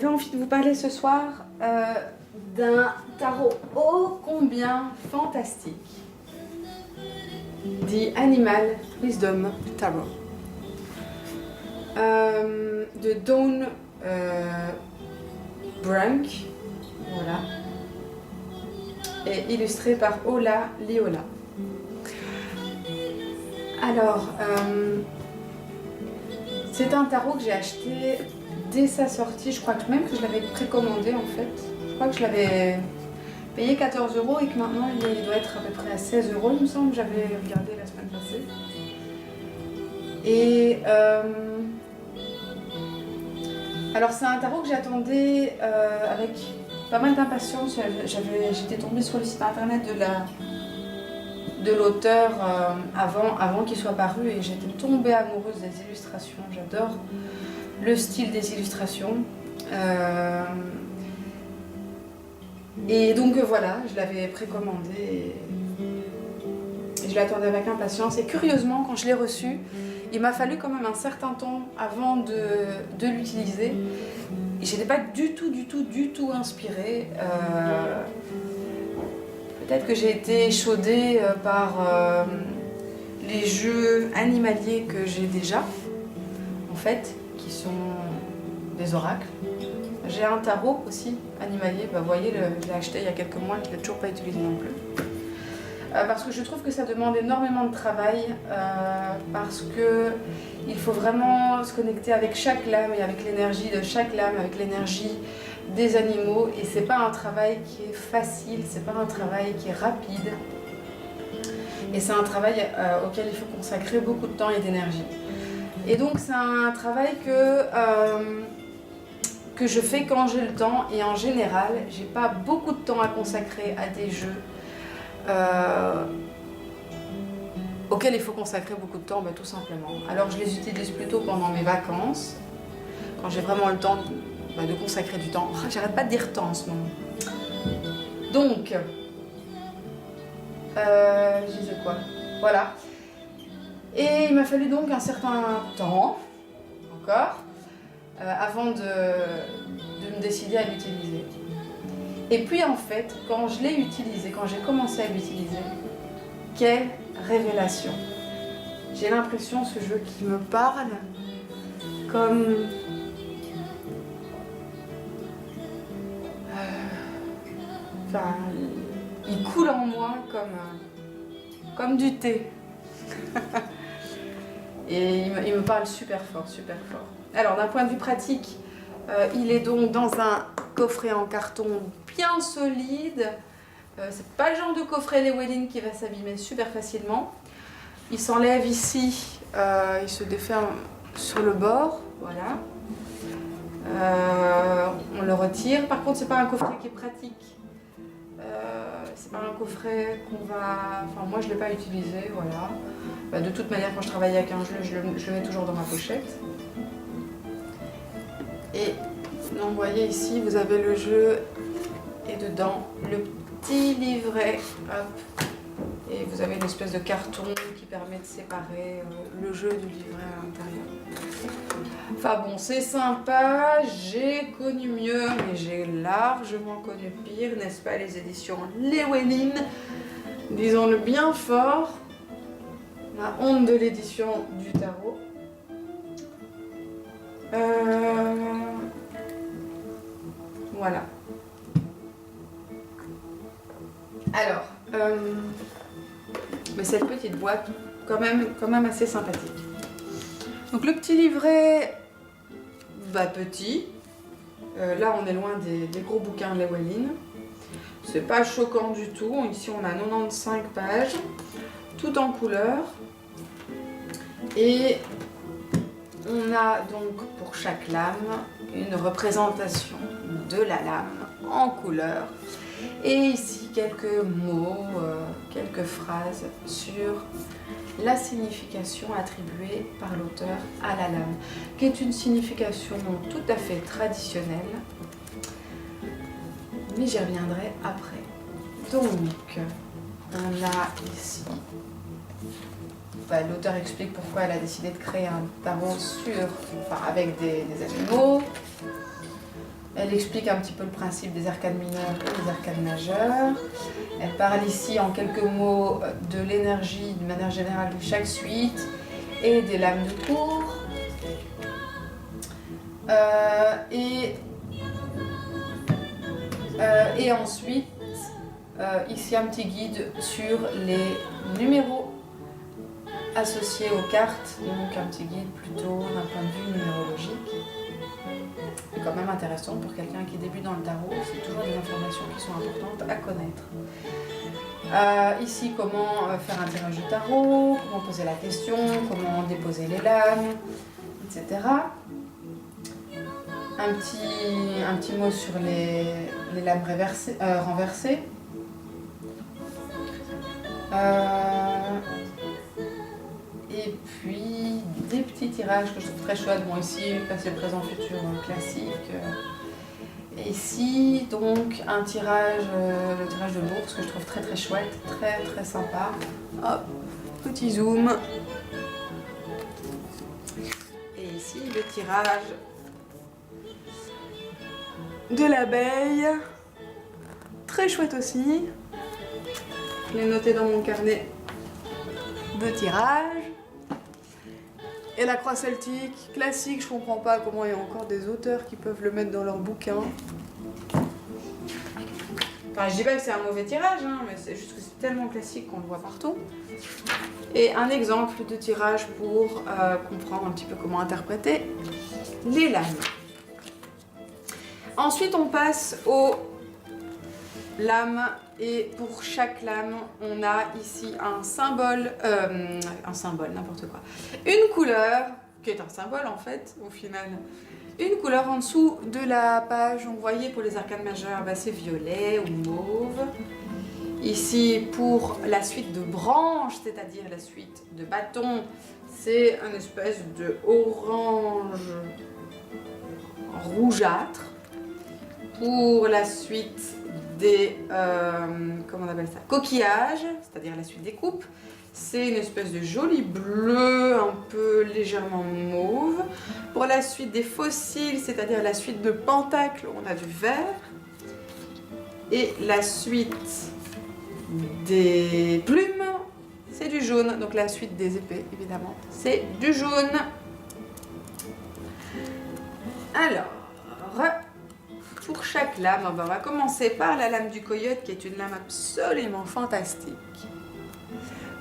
j'avais envie de vous parler ce soir d'un tarot ô combien fantastique. The Animal Wisdom Tarot de Dawn Brunk, voilà, et illustré par Ola Liola. Alors, c'est un tarot que j'ai acheté dès sa sortie. Je crois que même que je l'avais précommandé en fait. Je crois que je l'avais payé 14 € et que maintenant il doit être à peu près à 16 €, il me semble. J'avais regardé la semaine passée. Et alors c'est un tarot que j'attendais avec pas mal d'impatience. J'étais tombée sur le site internet de l'auteur avant qu'il soit paru et j'étais tombée amoureuse des illustrations. J'adore le style des illustrations. Et donc voilà, je l'avais précommandé et je l'attendais avec impatience. Et curieusement, quand je l'ai reçu, il m'a fallu quand même un certain temps avant de l'utiliser. J'étais pas du tout inspirée. Peut-être que j'ai été échaudée par les jeux animaliers que j'ai déjà, en fait, qui sont des oracles. J'ai un tarot aussi animalier, vous voyez, je l'ai acheté il y a quelques mois, je ne l'ai toujours pas utilisé non plus. Parce que je trouve que ça demande énormément de travail, parce qu'il faut vraiment se connecter avec chaque lame et avec l'énergie de chaque lame, avec l'énergie des animaux, et c'est pas un travail qui est facile, c'est pas un travail qui est rapide, et c'est un travail auquel il faut consacrer beaucoup de temps et d'énergie. Et donc c'est un travail que je fais quand j'ai le temps, et en général j'ai pas beaucoup de temps à consacrer à des jeux auxquels il faut consacrer beaucoup de temps, tout simplement. Alors je les utilise plutôt pendant mes vacances, quand j'ai vraiment le temps de consacrer du temps. J'arrête pas de dire temps en ce moment. Donc, je disais quoi? Voilà. Et il m'a fallu donc un certain temps, encore, avant de me décider à l'utiliser. Et puis en fait, quand je l'ai utilisé, quand j'ai commencé à l'utiliser, quelle révélation! J'ai l'impression, ce jeu qui me parle, comme... Enfin, il coule en moi comme du thé. Et il me parle super fort, super fort. Alors d'un point de vue pratique, il est donc dans un coffret en carton bien solide. C'est pas le genre de coffret Llewellyn qui va s'abîmer super facilement. Il s'enlève ici, il se déferme sur le bord, voilà. On le retire. Par contre, c'est pas un coffret qui est pratique. C'est pas un coffret qu'on va... Enfin, moi je l'ai pas utilisé, voilà. De toute manière, quand je travaille avec un jeu, je le mets toujours dans ma pochette. Et donc, vous voyez ici, vous avez le jeu et dedans le petit livret, hop. Et vous avez une espèce de carton qui permet de séparer le jeu du livret à l'intérieur. Enfin bon, c'est sympa, j'ai connu mieux, mais j'ai largement connu pire, n'est-ce pas, les éditions Llewellyn, disons-le bien fort, la honte de l'édition du tarot. Voilà. Alors, mais cette petite boîte, quand même assez sympathique. Donc le petit livret, petit. Là, on est loin des gros bouquins Llewellyn. C'est pas choquant du tout. Ici, on a 95 pages, tout en couleur. Et on a donc pour chaque lame une représentation de la lame en couleur. Et ici, quelques mots, quelques phrases sur la signification attribuée par l'auteur à la lame, qui est une signification tout à fait traditionnelle, mais j'y reviendrai après. Donc, on a ici, l'auteur explique pourquoi elle a décidé de créer un tarot avec des animaux. Elle explique un petit peu le principe des arcanes mineures et des arcanes majeures. Elle parle ici en quelques mots de l'énergie de manière générale de chaque suite et des lames de cours. Et ensuite, ici un petit guide sur les numéros associés aux cartes, donc un petit guide plutôt d'un point de vue numérologique. C'est quand même intéressant pour quelqu'un qui débute dans le tarot, c'est toujours des informations qui sont importantes à connaître. Ici, comment faire un tirage de tarot, comment poser la question, comment déposer les lames, etc. Un petit mot sur les lames renversées. Et puis des petits tirages que je trouve très chouettes. Bon, ici, passé, présent, futur, classique. Et ici, donc, un tirage, le tirage de l'ours que je trouve très très chouette, très très sympa. Hop, petit zoom. Et ici, le tirage de l'abeille. Très chouette aussi. Je l'ai noté dans mon carnet de tirage. Et la croix celtique, classique, je comprends pas comment il y a encore des auteurs qui peuvent le mettre dans leur bouquin. Enfin, je dis pas que c'est un mauvais tirage, hein, mais c'est juste que c'est tellement classique qu'on le voit partout. Et un exemple de tirage pour comprendre un petit peu comment interpréter les lames. Ensuite, on passe aux lames. Et pour chaque lame, on a ici un symbole, n'importe quoi. Une couleur, qui est un symbole en fait, au final. Une couleur en dessous de la page. Donc, vous voyez, pour les arcanes majeures, bah, c'est violet ou mauve. Ici, pour la suite de branches, c'est-à-dire la suite de bâtons, c'est un espèce de orange rougeâtre. Pour la suite des comment on appelle ça, coquillages, c'est-à-dire la suite des coupes, c'est une espèce de joli bleu un peu légèrement mauve. Pour la suite des fossiles, c'est-à-dire la suite de pentacles, on a du vert. Et la suite des plumes, c'est du jaune. Donc la suite des épées, évidemment, c'est du jaune. Alors, pour chaque lame, on va commencer par la lame du coyote qui est une lame absolument fantastique.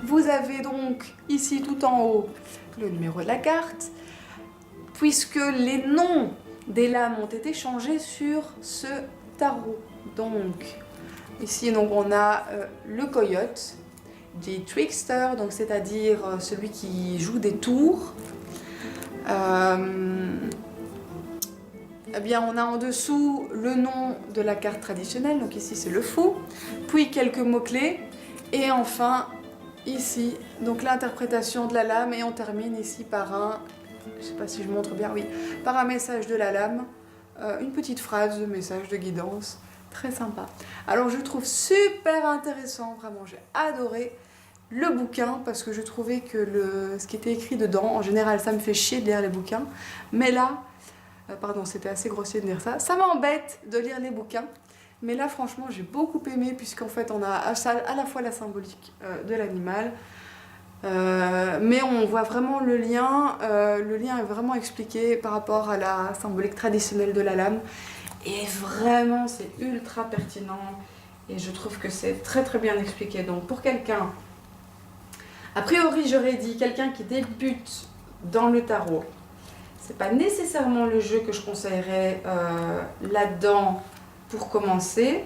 Vous avez donc ici tout en haut le numéro de la carte, puisque les noms des lames ont été changés sur ce tarot. Donc ici donc, on a le coyote, the trickster, donc c'est-à-dire celui qui joue des tours. Eh bien, on a en dessous le nom de la carte traditionnelle, donc ici c'est le fou, puis quelques mots-clés, et enfin ici, donc l'interprétation de la lame, et on termine ici par un, je ne sais pas si je montre bien, oui, par un message de la lame, une petite phrase de message de guidance, très sympa. Alors je trouve super intéressant, vraiment, j'ai adoré le bouquin, parce que je trouvais que ce qui était écrit dedans, en général ça me fait chier de lire les bouquins, mais là, pardon, c'était assez grossier de dire ça. Ça m'embête de lire les bouquins. Mais là, franchement, j'ai beaucoup aimé, puisqu'en fait, on a à la fois la symbolique de l'animal, mais on voit vraiment le lien. Le lien est vraiment expliqué par rapport à la symbolique traditionnelle de la lame. Et vraiment, c'est ultra pertinent. Et je trouve que c'est très très bien expliqué. Donc, pour quelqu'un, a priori, j'aurais dit quelqu'un qui débute dans le tarot, c'est pas nécessairement le jeu que je conseillerais là-dedans pour commencer,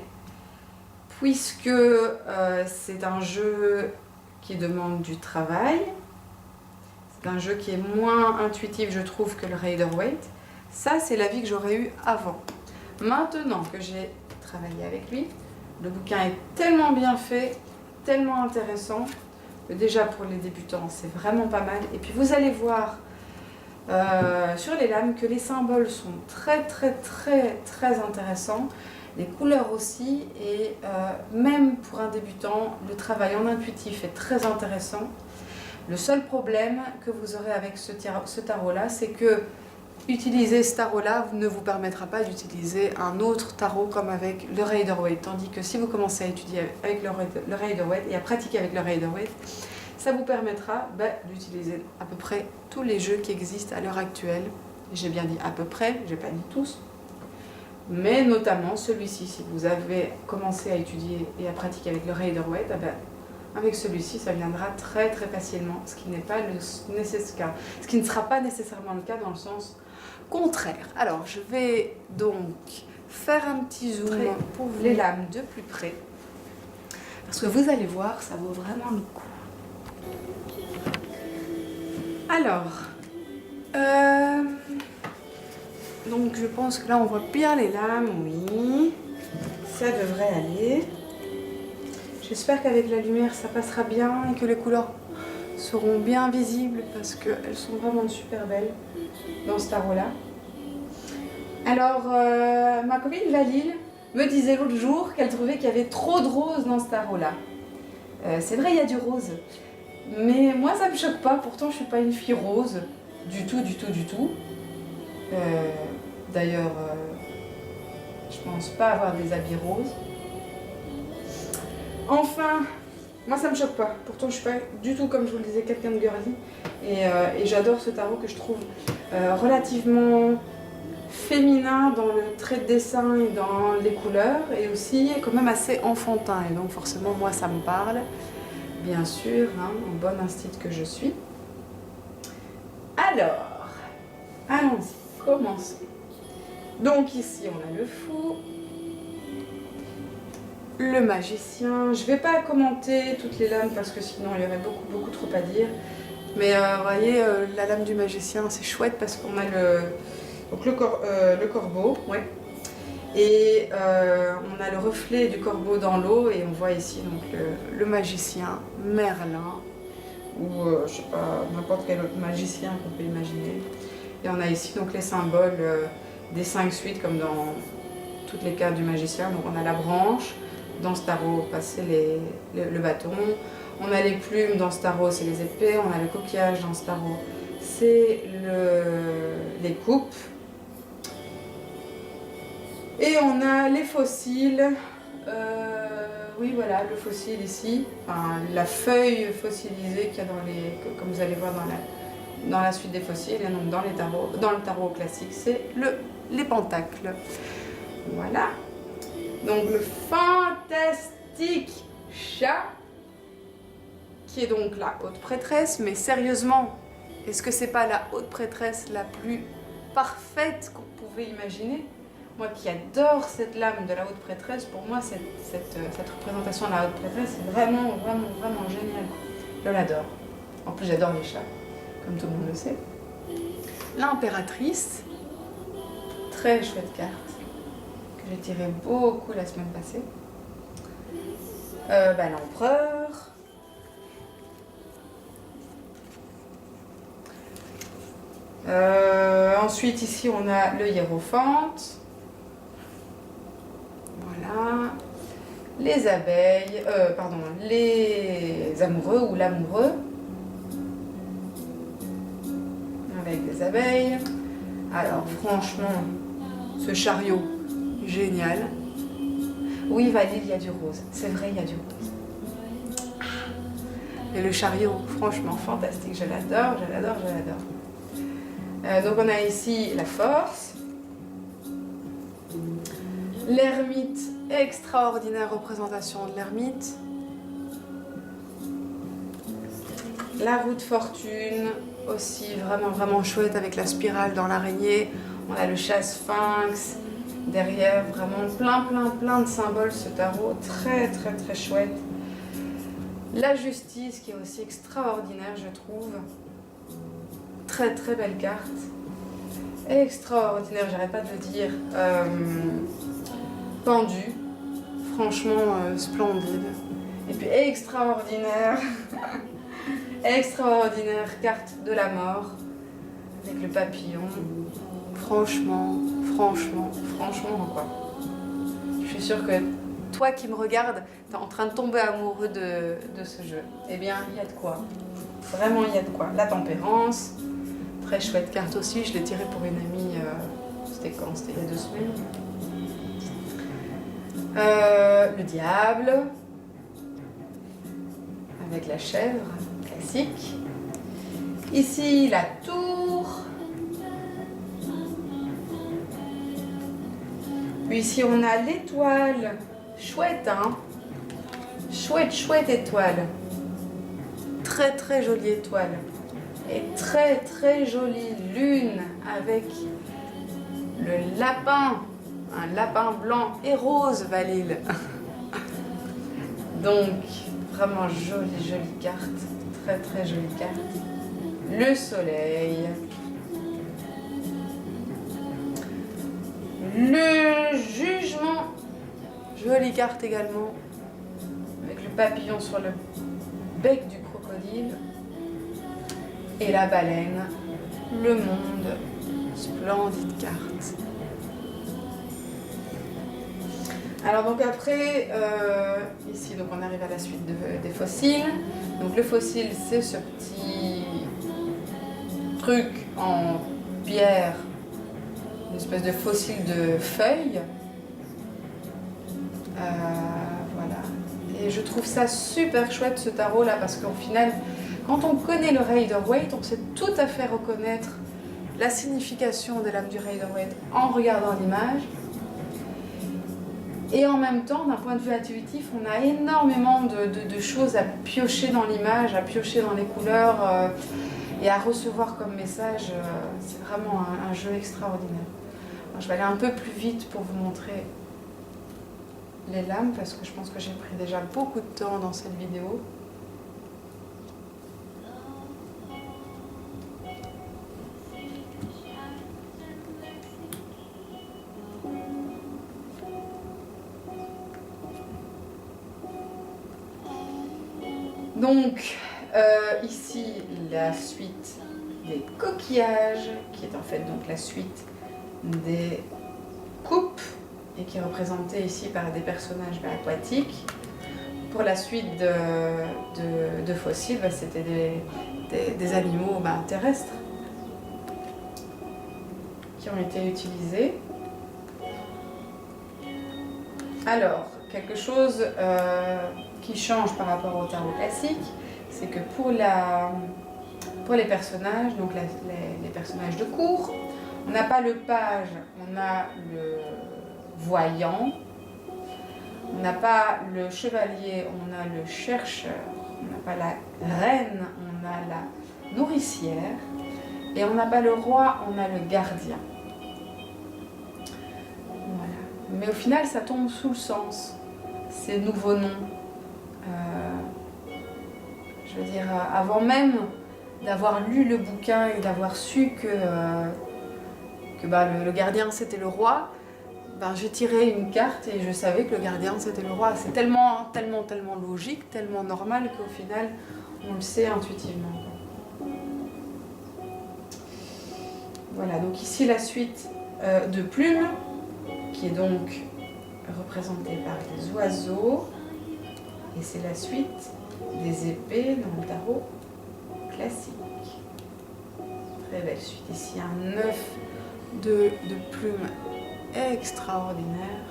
puisque c'est un jeu qui demande du travail. C'est un jeu qui est moins intuitif, je trouve, que le Rider-Waite. Ça, c'est l'avis que j'aurais eu avant. Maintenant que j'ai travaillé avec lui, le bouquin est tellement bien fait, tellement intéressant, que déjà pour les débutants, c'est vraiment pas mal. Et puis vous allez voir sur les lames que les symboles sont très très très très intéressants, les couleurs aussi, et même pour un débutant, le travail en intuitif est très intéressant. Le seul problème que vous aurez avec ce tarot là, c'est que utiliser ce tarot-là ne vous permettra pas d'utiliser un autre tarot comme avec le Rider-Waite. Tandis que si vous commencez à étudier avec le Rider-Waite et à pratiquer avec le Rider-Waite, ça vous permettra d'utiliser à peu près tous les jeux qui existent à l'heure actuelle. J'ai bien dit à peu près, j'ai pas dit tous. Mais notamment celui-ci, si vous avez commencé à étudier et à pratiquer avec le Rider-Waite, avec celui-ci, ça viendra très très facilement, ce qui n'est pas nécessaire, ce qui ne sera pas nécessairement le cas dans le sens contraire. Alors, je vais donc faire un petit zoom pour les lames de plus près, parce que vous allez voir, ça vaut vraiment le coup. Alors, donc je pense que là on voit bien les lames, oui, ça devrait aller. J'espère qu'avec la lumière ça passera bien et que les couleurs seront bien visibles parce qu'elles sont vraiment super belles dans ce tarot-là. Alors, ma copine Valil me disait l'autre jour qu'elle trouvait qu'il y avait trop de rose dans ce tarot-là. C'est vrai, il y a du rose. Mais moi, ça me choque pas. Pourtant, je suis pas une fille rose. Du tout, du tout, du tout. D'ailleurs, je pense pas avoir des habits roses. Enfin, moi, ça me choque pas. Pourtant, je suis pas du tout, comme je vous le disais, quelqu'un de girly. Et j'adore ce tarot que je trouve relativement féminin dans le trait de dessin et dans les couleurs. Et aussi, quand même assez enfantin. Et donc, forcément, moi, ça me parle. Bien sûr, hein, en bonne instite que je suis. Alors, allons-y, commençons. Donc ici, on a le fou, le magicien. Je ne vais pas commenter toutes les lames parce que sinon il y aurait beaucoup trop à dire. Mais vous voyez, la lame du magicien, c'est chouette parce qu'on a le corbeau, ouais. Et on a le reflet du corbeau dans l'eau et on voit ici donc le magicien, Merlin, ou je sais pas, n'importe quel autre magicien qu'on peut imaginer. Et on a ici donc les symboles des 5 suites comme dans toutes les cartes du magicien. Donc on a la branche, dans ce tarot c'est le bâton, on a les plumes dans ce tarot, c'est les épées, on a le coquillage dans ce tarot, c'est les coupes. Et on a les fossiles, oui voilà, le fossile ici, enfin, la feuille fossilisée qu'il y a dans les, comme vous allez voir dans la suite des fossiles, et donc dans le tarot classique, c'est les pentacles. Voilà. Donc le fantastique chat, qui est donc la haute prêtresse, mais sérieusement, est-ce que c'est pas la haute prêtresse la plus parfaite qu'on pouvait imaginer? Moi qui adore cette lame de la haute prêtresse, pour moi cette représentation de la haute prêtresse est vraiment géniale. Je l'adore. En plus j'adore les chats, comme tout le monde le sait. L'impératrice, très chouette carte, que j'ai tiré beaucoup la semaine passée. L'empereur. Ensuite ici on a le hiérophante. Voilà, les abeilles, les amoureux ou l'amoureux, avec des abeilles. Alors franchement, ce chariot, génial. Oui Valil, il y a du rose, c'est vrai, il y a du rose. Et le chariot, franchement, fantastique, je l'adore. Donc on a ici la force. L'ermite, extraordinaire représentation de l'ermite. La roue de fortune, aussi vraiment chouette avec la spirale dans l'araignée. On a le chat sphinx derrière, vraiment plein de symboles, ce tarot, très chouette. La justice qui est aussi extraordinaire, je trouve. Très belle carte. Extraordinaire, j'arrête pas de le dire. Pendu, franchement splendide. Et puis extraordinaire, extraordinaire carte de la mort avec le papillon. Franchement quoi. Je suis sûre que toi qui me regardes, t'es en train de tomber amoureux de ce jeu. Eh bien, il y a de quoi. Vraiment, il y a de quoi. La tempérance, Très chouette carte aussi, je l'ai tirée pour une amie, c'était quand? C'était il y a 2 semaines. Le diable, avec la chèvre, classique. Ici, la tour. Puis ici, on a l'étoile. Chouette, hein? Chouette, chouette étoile. Très, très jolie étoile. Et très, très jolie lune avec le lapin. Un lapin blanc et rose, Valil. Donc, vraiment jolie, jolie carte. Très, très jolie carte. Le soleil. Le jugement. Jolie carte également. Avec le papillon sur le bec du crocodile. Et la baleine. Le monde. Splendide carte. Alors donc après, ici donc on arrive à la suite des fossiles. Donc le fossile, c'est ce petit truc en pierre, une espèce de fossile de feuilles. Voilà. Et je trouve ça super chouette ce tarot là parce qu'au final, quand on connaît le Rider-Waite, on sait tout à fait reconnaître la signification de l'âme du Rider-Waite en regardant l'image. Et en même temps, d'un point de vue intuitif, on a énormément de choses à piocher dans l'image, à piocher dans les couleurs et à recevoir comme message. C'est vraiment un jeu extraordinaire. Alors, je vais aller un peu plus vite pour vous montrer les lames parce que je pense que j'ai pris déjà beaucoup de temps dans cette vidéo. Donc, ici, la suite des coquillages, qui est en fait donc la suite des coupes, et qui est représentée ici par des personnages aquatiques. Pour la suite de fossiles, c'était des animaux terrestres qui ont été utilisés. Alors, quelque chose qui change par rapport au tarot classique, c'est que pour les personnages, donc les personnages de cour, on n'a pas le page, on a le voyant, on n'a pas le chevalier, on a le chercheur, on n'a pas la reine, on a la nourricière, et on n'a pas le roi, on a le gardien. Voilà. Mais au final, ça tombe sous le sens, ces nouveaux noms. Je veux dire, avant même d'avoir lu le bouquin et d'avoir su que le gardien c'était le roi, j'ai tiré une carte et je savais que le gardien c'était le roi. C'est tellement logique, tellement normal qu'au final on le sait intuitivement. Voilà, donc ici la suite de plumes qui est donc représentée par des oiseaux et c'est la suite des épées dans le tarot classique. Très belle suite. Ici un 9 de plumes extraordinaire.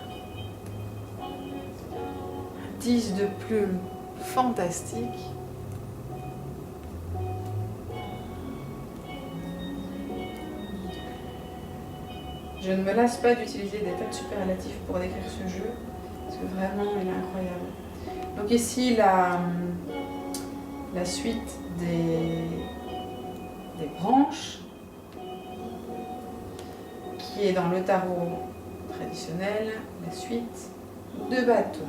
10 de plumes fantastique. Je ne me lasse pas d'utiliser des tas de superlatifs pour décrire ce jeu parce que vraiment il est incroyable. Donc ici la suite des branches qui est dans le tarot traditionnel, la suite de bateaux.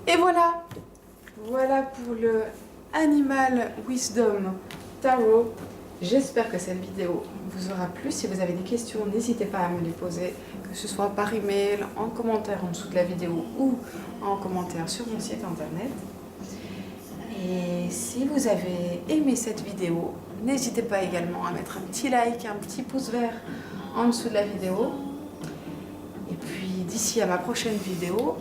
Et voilà pour le Animal Wisdom Tarot. J'espère que cette vidéo vous aura plu. Si vous avez des questions, n'hésitez pas à me les poser, que ce soit par email, en commentaire en dessous de la vidéo ou en commentaire sur mon site internet. Et si vous avez aimé cette vidéo, n'hésitez pas également à mettre un petit like, un petit pouce vert en dessous de la vidéo. Et puis d'ici à ma prochaine vidéo,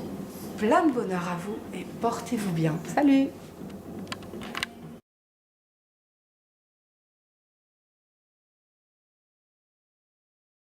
plein de bonheur à vous et portez-vous bien. Salut!